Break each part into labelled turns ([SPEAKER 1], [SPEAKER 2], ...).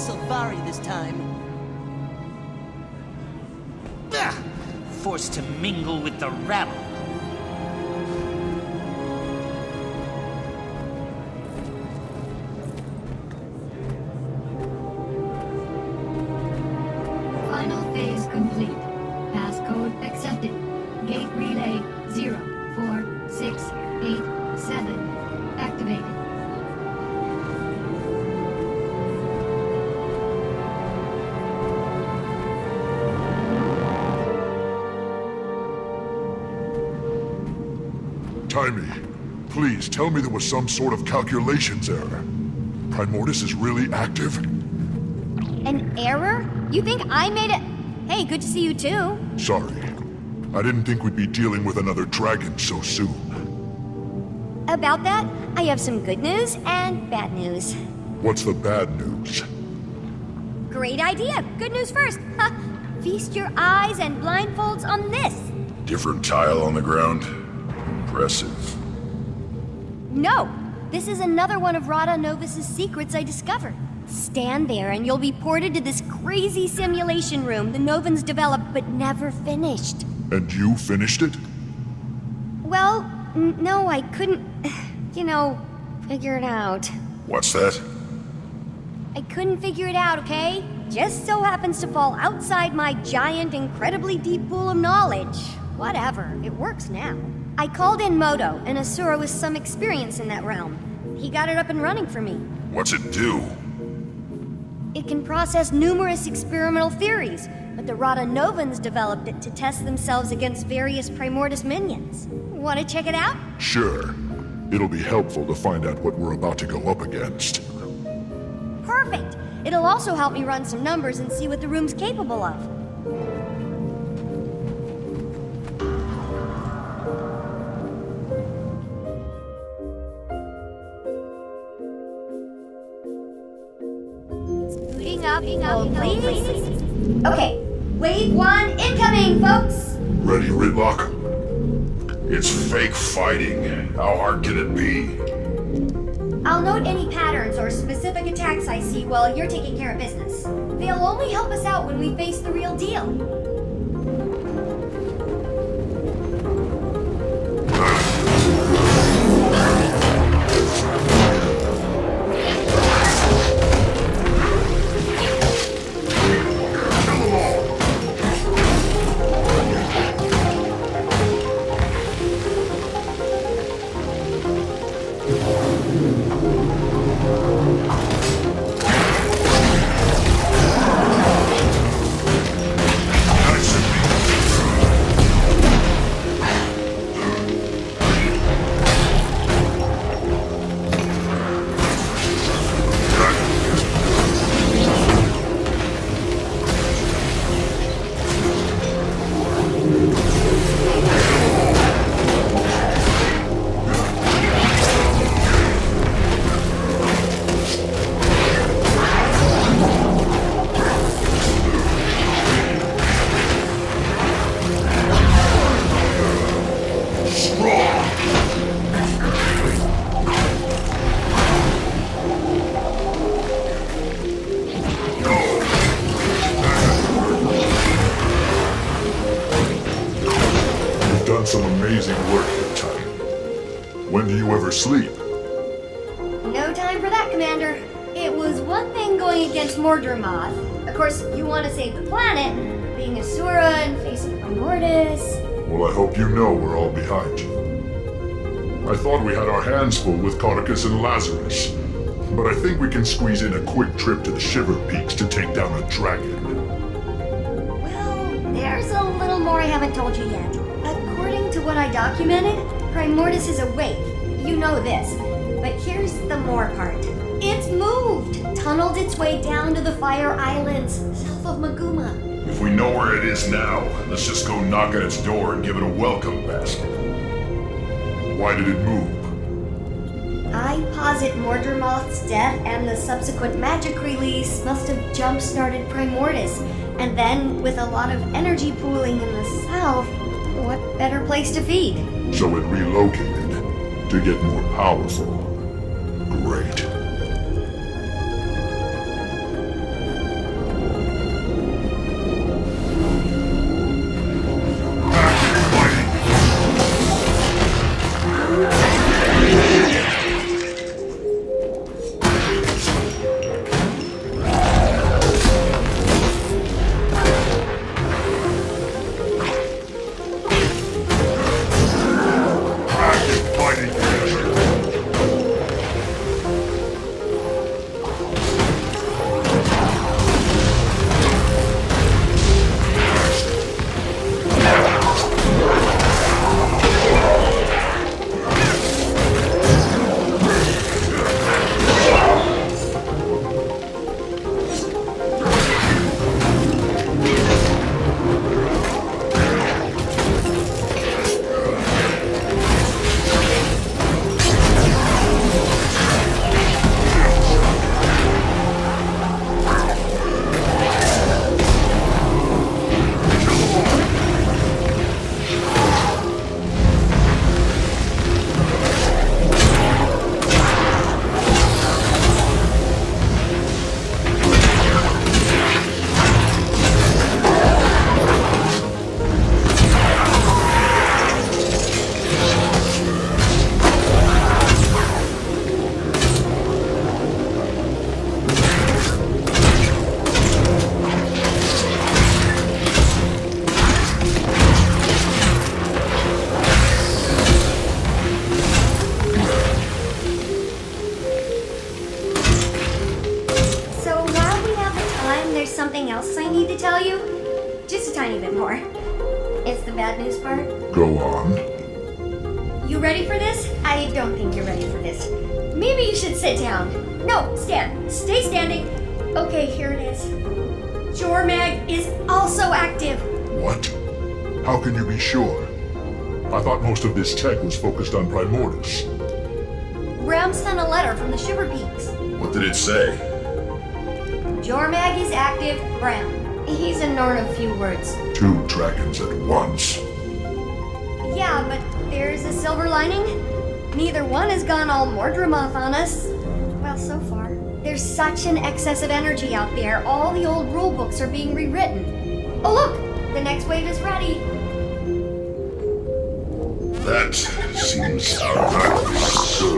[SPEAKER 1] Sylvari this time. Ugh! Forced to mingle with the rabble.
[SPEAKER 2] Final phase complete. Passcode accepted. Gate relay 04687 activated.
[SPEAKER 3] Taimi, please tell me there was some sort of calculations error. Primordus is really active?
[SPEAKER 4] An error? You think I made it? Hey, good to see you too.
[SPEAKER 3] Sorry. I didn't think we'd be dealing with another dragon so soon.
[SPEAKER 4] About that, I have some good news and bad news.
[SPEAKER 3] What's the bad news?
[SPEAKER 4] Great idea. Good news first. Ha! Feast your eyes and blindfolds on this.
[SPEAKER 3] Different tile on the ground? Impressive.
[SPEAKER 4] No, this is another one of Rata Novus's secrets I discovered. Stand there and you'll be ported to this crazy simulation room the Novans developed but never finished.
[SPEAKER 3] And you finished it?
[SPEAKER 4] Well, no, I couldn't, figure it out.
[SPEAKER 3] What's that?
[SPEAKER 4] I couldn't figure it out, okay? Just so happens to fall outside my giant, incredibly deep pool of knowledge. Whatever, it works now. I called in Moto, an Asura with some experience in that realm. He got it up and running for me.
[SPEAKER 3] What's it do?
[SPEAKER 4] It can process numerous experimental theories, but the Rata Novans developed it to test themselves against various Primordus minions. Want to check it out?
[SPEAKER 3] Sure. It'll be helpful to find out what we're about to go up against.
[SPEAKER 4] Perfect! It'll also help me run some numbers and see what the room's capable of. Booting up, hold please. Okay, wave 1 incoming, folks!
[SPEAKER 3] Ready, Rytlock? It's fake fighting. How hard can it be?
[SPEAKER 4] I'll note any patterns or specific attacks I see while you're taking care of business. They'll only help us out when we face the real deal. Some amazing work here, Taimi. When do you ever sleep? No time for that, Commander. It was one thing going against Mordremoth. Of course, you want to save the planet, being Asura and facing Primordus.
[SPEAKER 3] Well, I hope you know we're all behind you. I thought we had our hands full with Cauticus and Lazarus, but I think we can squeeze in a quick trip to the Shiver Peaks to take down a dragon.
[SPEAKER 4] Well, there's a little more I haven't told you yet. According to what I documented, Primordus is awake. You know this. But here's the more part. It's moved! Tunneled its way down to the Fire Islands, south of Maguma.
[SPEAKER 3] If we know where it is now, let's just go knock at its door and give it a welcome basket. Why did it move?
[SPEAKER 4] I posit Mordremoth's death and the subsequent magic release must have jump-started Primordus. And then, with a lot of energy pooling in the south, what better place to feed?
[SPEAKER 3] So it relocated to get more powerful. Great.
[SPEAKER 4] there's something else I need to tell you. Just a tiny bit more. It's the bad news part.
[SPEAKER 3] Go on.
[SPEAKER 4] You ready for this? I don't think you're ready for this. Maybe you should sit down. No, stand. Stay standing. Okay, here it is. Jormag is also active.
[SPEAKER 3] What? How can you be sure? I thought most of this tech was focused on Primordus.
[SPEAKER 4] Ram sent a letter from the Shiver Peaks.
[SPEAKER 3] What did it say?
[SPEAKER 4] Jormag is active, Ram. He's a Norn of few words.
[SPEAKER 3] 2 dragons at once.
[SPEAKER 4] Yeah, but there's a silver lining. Neither one has gone all Mordremoth on us. Well, so far. There's such an excess of energy out there, all the old rulebooks are being rewritten. Oh look! The next wave is ready.
[SPEAKER 3] That seems very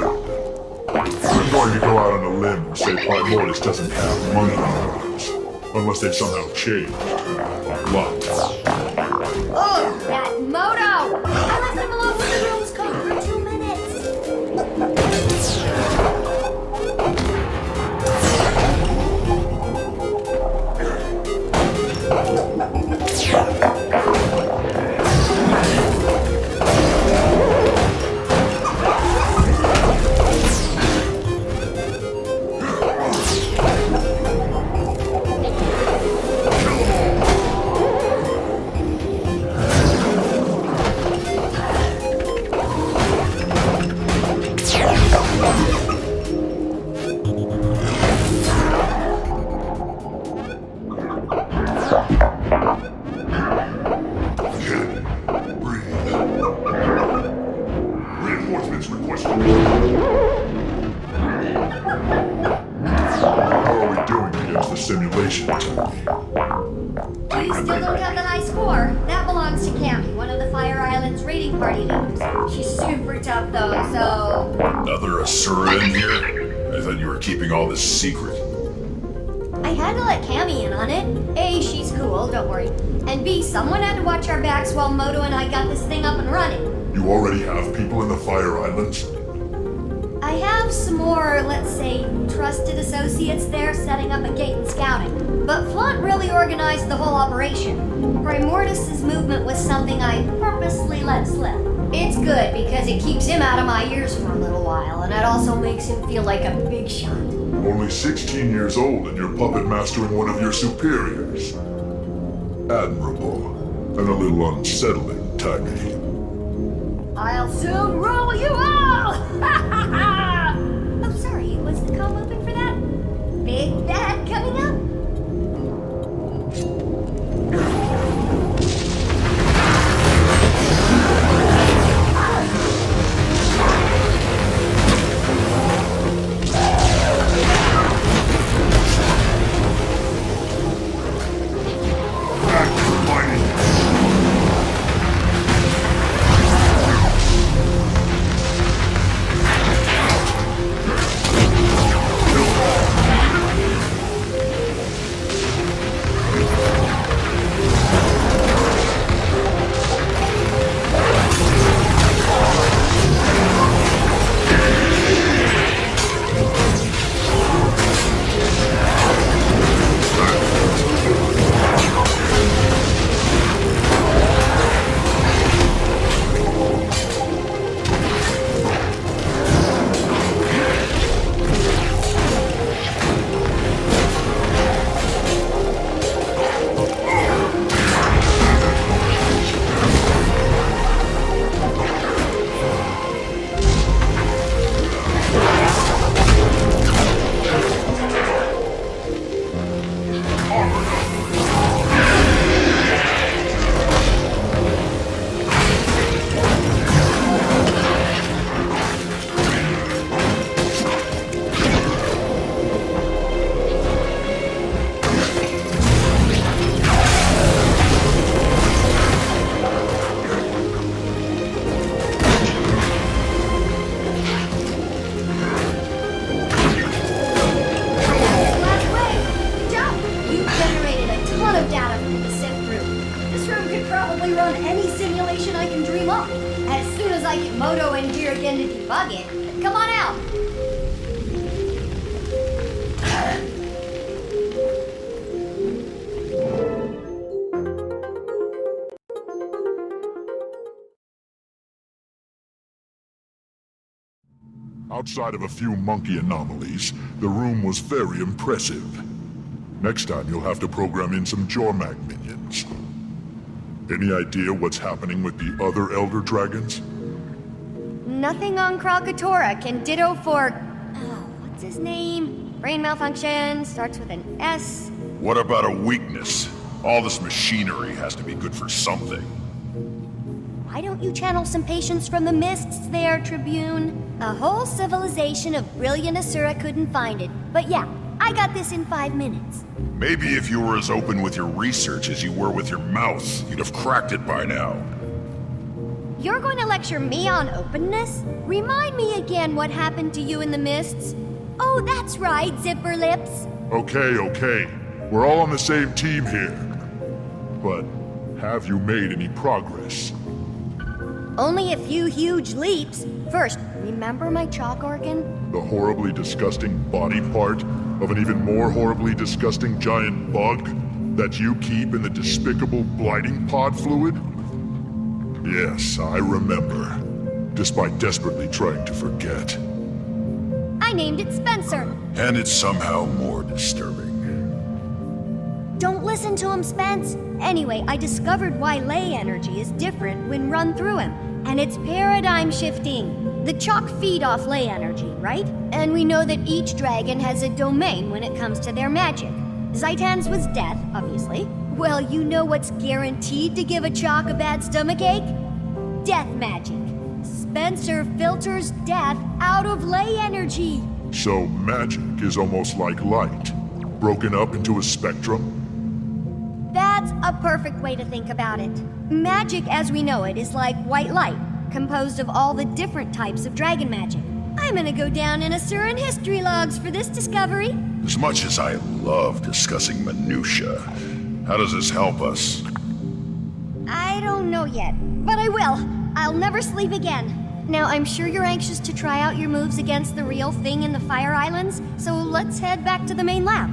[SPEAKER 3] good. I'm going to go out on a limb and say Primordus doesn't have monkey arms. Unless they've somehow changed. What?
[SPEAKER 4] Oh, that Moto! I left him alone with the rules code for 2 minutes.
[SPEAKER 3] Reinforcements requested. How are we doing against the simulation attack?
[SPEAKER 4] We still don't have the high score. That belongs to Cammy, one of the Fire Island's raiding party leaders. She's super tough though, so...
[SPEAKER 3] Another Asura in here? I thought you were keeping all this secret.
[SPEAKER 4] I had to let Cammy in on it. A, she's cool, don't worry. And B, someone had to watch our backs while Moto and I got this thing up and running.
[SPEAKER 3] You already have people in the Fire Islands?
[SPEAKER 4] I have some more, let's say, trusted associates there setting up a gate and scouting. But Flaunt really organized the whole operation. Primordus' movement was something I purposely let slip. It's good because it keeps him out of my ears for a little while, and it also makes him feel like a big shot.
[SPEAKER 3] Only 16 years old and you're puppet mastering one of your superiors. Admirable. And a little unsettling, Taimi.
[SPEAKER 4] I'll soon roll you all! Oh, sorry, was the com open for that? Big bad coming up? Moto in here again to debug it. Come on out.
[SPEAKER 3] Outside of a few monkey anomalies, the room was very impressive. Next time you'll have to program in some Jormag minions. Any idea what's happening with the other Elder Dragons?
[SPEAKER 4] Nothing on Krakatoa can ditto for... Oh, what's his name? Brain malfunction, starts with an S.
[SPEAKER 5] What about a weakness? All this machinery has to be good for something.
[SPEAKER 4] Why don't you channel some patience from the mists there, Tribune? A whole civilization of brilliant Asura couldn't find it. But yeah, I got this in 5 minutes.
[SPEAKER 5] Maybe if you were as open with your research as you were with your mouth, you'd have cracked it by now.
[SPEAKER 4] You're going to lecture me on openness? Remind me again what happened to you in the mists. Oh, that's right, Zipper Lips.
[SPEAKER 3] Okay. We're all on the same team here. But have you made any progress?
[SPEAKER 4] Only a few huge leaps. First, remember my chalk organ?
[SPEAKER 3] The horribly disgusting body part of an even more horribly disgusting giant bug that you keep in the despicable blighting pod fluid? Yes, I remember, despite desperately trying to forget.
[SPEAKER 4] I named it Spencer.
[SPEAKER 5] And it's somehow more disturbing.
[SPEAKER 4] Don't listen to him, Spence. Anyway, I discovered why ley energy is different when run through him, and it's paradigm shifting. The chalk feed off ley energy, right? And we know that each dragon has a domain when it comes to their magic. Zaitan's was death, obviously. Well, you know what's guaranteed to give a chalk a bad stomachache? Death magic. Spencer filters death out of ley energy.
[SPEAKER 3] So magic is almost like light, broken up into a spectrum?
[SPEAKER 4] That's a perfect way to think about it. Magic as we know it is like white light, composed of all the different types of dragon magic. I'm gonna go down in Asuran history logs for this discovery.
[SPEAKER 5] As much as I love discussing minutia, how does this help us?
[SPEAKER 4] I don't know yet, but I will. I'll never sleep again. Now, I'm sure you're anxious to try out your moves against the real thing in the Fire Islands, so let's head back to the main lab.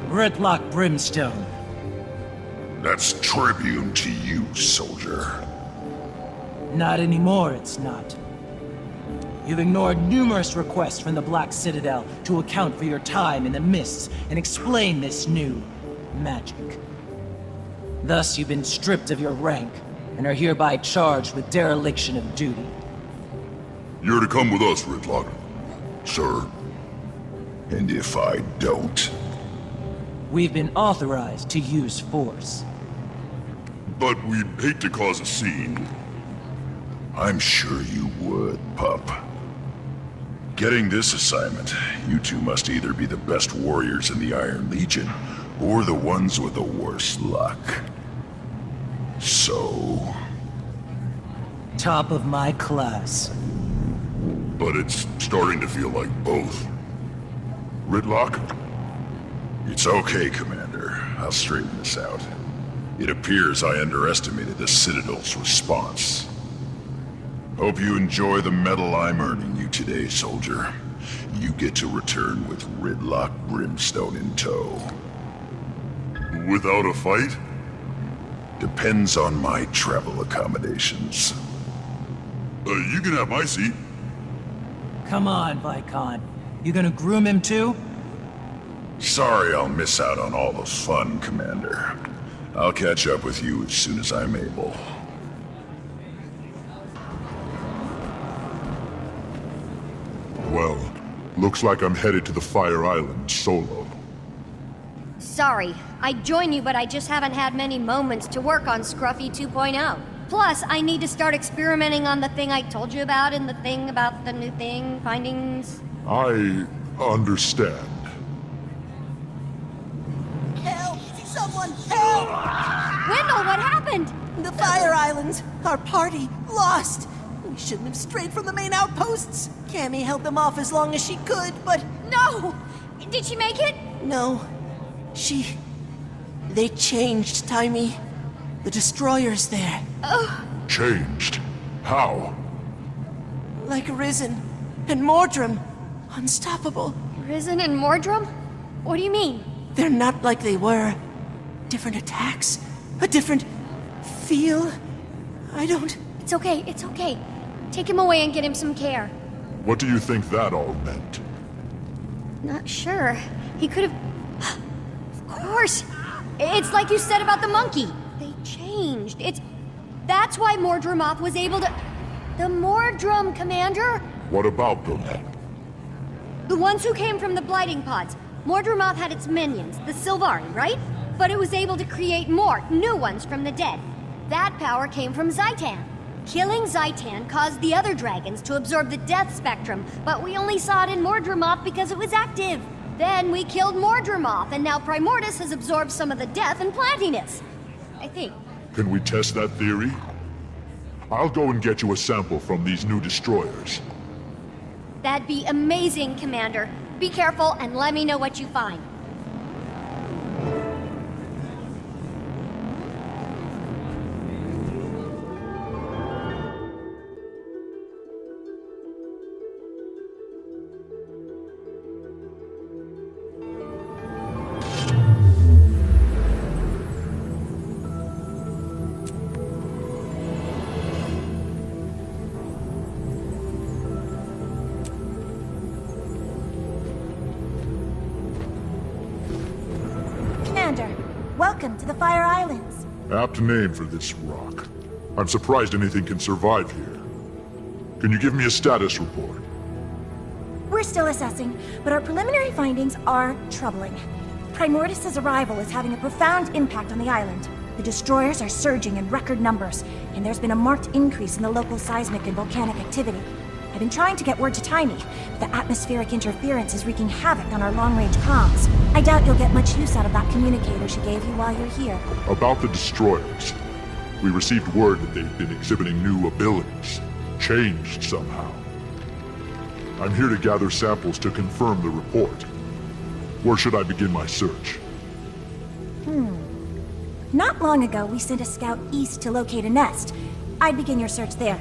[SPEAKER 1] Rytlock Brimstone.
[SPEAKER 5] That's tribune to you, soldier.
[SPEAKER 1] Not anymore, it's not. You've ignored numerous requests from the Black Citadel to account for your time in the mists and explain this new magic. Thus, you've been stripped of your rank and are hereby charged with dereliction of duty.
[SPEAKER 5] You're to come with us, Rytlock, sir. And if I don't...
[SPEAKER 1] We've been authorized to use force.
[SPEAKER 3] But we'd hate to cause a scene.
[SPEAKER 5] I'm sure you would, pup. Getting this assignment, you two must either be the best warriors in the Iron Legion, or the ones with the worst luck. So...
[SPEAKER 1] Top of my class.
[SPEAKER 3] But it's starting to feel like both. Rytlock?
[SPEAKER 5] It's okay, Commander. I'll straighten this out. It appears I underestimated the Citadel's response. Hope you enjoy the medal I'm earning you today, soldier. You get to return with Rytlock Brimstone in tow.
[SPEAKER 3] Without a fight?
[SPEAKER 5] Depends on my travel accommodations.
[SPEAKER 3] You can have my seat.
[SPEAKER 1] Come on, Vicon. You gonna groom him too?
[SPEAKER 5] Sorry I'll miss out on all the fun, Commander. I'll catch up with you as soon as I'm able.
[SPEAKER 3] Well, looks like I'm headed to the Fire Island solo.
[SPEAKER 4] Sorry, I'd join you, but I just haven't had many moments to work on Scruffy 2.0. Plus, I need to start experimenting on the thing I told you about and the thing about the new thing, findings.
[SPEAKER 3] I understand.
[SPEAKER 6] Help! Someone help!
[SPEAKER 4] Wendell, what happened?
[SPEAKER 6] The Fire Islands! Our party! Lost! We shouldn't have strayed from the main outposts! Cammy held them off as long as she could, but
[SPEAKER 4] No! Did she make it?
[SPEAKER 6] no. They changed, Taimi. The destroyers there.
[SPEAKER 3] Changed? How?
[SPEAKER 6] Like Risen and Mordrum. Unstoppable.
[SPEAKER 4] Risen and Mordrum? What do you mean?
[SPEAKER 6] They're not like they were. Different attacks. A different feel. I don't...
[SPEAKER 4] It's okay, it's okay. Take him away and get him some care.
[SPEAKER 3] What do you think that all meant?
[SPEAKER 4] Not sure. He could have... Of course! It's like you said about the monkey. They changed. That's why Mordrumoth was able to... The Mordrum, Commander?
[SPEAKER 3] What about them?
[SPEAKER 4] The ones who came from the Blighting Pods. Mordrumoth had its minions, the Sylvari, right? But it was able to create more, new ones from the dead. That power came from Zaitan. Killing Zaitan caused the other dragons to absorb the death spectrum, but we only saw it in Mordrumoth because it was active. Then we killed Mordrumoth, and now Primordus has absorbed some of the death and plantiness. I think.
[SPEAKER 3] Can we test that theory? I'll go and get you a sample from these new destroyers.
[SPEAKER 4] That'd be amazing, Commander. Be careful and let me know what you find.
[SPEAKER 7] Commander, welcome to the Fire Islands.
[SPEAKER 3] Apt name for this rock. I'm surprised anything can survive here. Can you give me a status report?
[SPEAKER 7] We're still assessing, but our preliminary findings are troubling. Primordus' arrival is having a profound impact on the island. The destroyers are surging in record numbers, and there's been a marked increase in the local seismic and volcanic activity. I've been trying to get word to Taimi, but the atmospheric interference is wreaking havoc on our long-range comms. I doubt you'll get much use out of that communicator she gave you while you're here.
[SPEAKER 3] About the destroyers. We received word that they've been exhibiting new abilities. Changed somehow. I'm here to gather samples to confirm the report. Where should I begin my search?
[SPEAKER 7] Not long ago, we sent a scout east to locate a nest. I'd begin your search there.